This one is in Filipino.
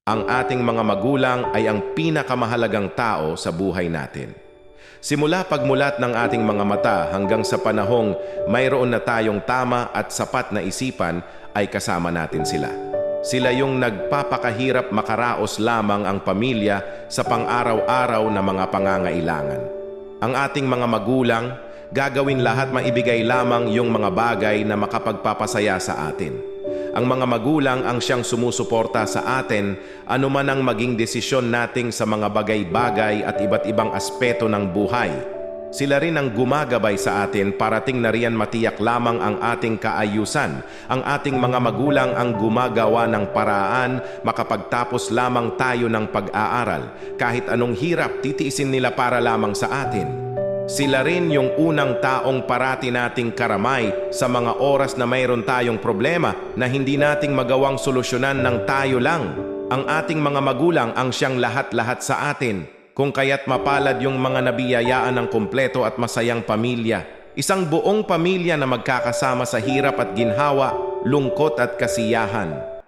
Ang ating mga magulang ay ang pinakamahalagang tao sa buhay natin. Simula pagmulat ng ating mga mata hanggang sa panahong mayroon na tayong tama at sapat na isipan ay kasama natin sila. Sila yung nagpapakahirap makaraos lamang ang pamilya sa pang-araw-araw na mga pangangailangan. Ang ating mga magulang, gagawin lahat maibigay lamang yung mga bagay na makapagpapasaya sa atin. Ang mga magulang ang siyang sumusuporta sa atin anuman ang maging desisyon nating sa mga bagay-bagay at iba't ibang aspeto ng buhay. Sila rin ang gumagabay sa atin parating na riyan matiyak lamang ang ating kaayusan. Ang ating mga magulang ang gumagawa ng paraan makapagtapos lamang tayo ng pag-aaral. Kahit anong hirap, titiisin nila para lamang sa atin. Sila rin yung unang taong parati nating karamay sa mga oras na mayroon tayong problema na hindi nating magawang solusyonan ng tayo lang. Ang ating mga magulang ang siyang lahat-lahat sa atin. Kung kaya't mapalad yung mga nabiyayaan ng kumpleto at masayang pamilya. Isang buong pamilya na magkakasama sa hirap at ginhawa, lungkot at kasiyahan.